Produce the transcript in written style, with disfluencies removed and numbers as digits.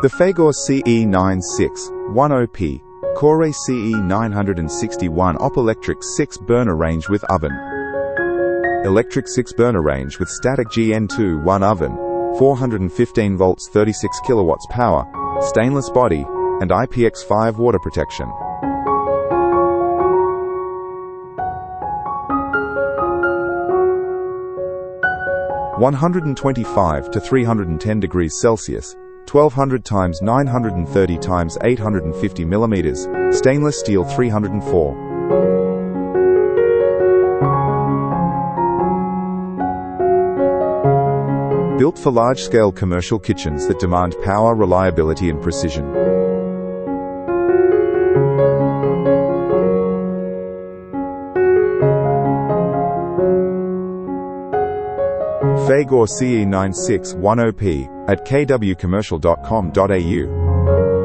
The Fagor C-E961OP, Core C-E961OP electric 6-burner range with oven. Electric 6-burner range with static GN2 1 oven, 415 volts 36 kilowatts power, stainless body, and IPX5 water protection. (125 to 310 degrees Celsius, 1200 times 930 times 850 millimeters, stainless steel 304. Built for large-scale commercial kitchens that demand power, reliability, and precision. Fagor C-E961OP at kwcommercial.com.au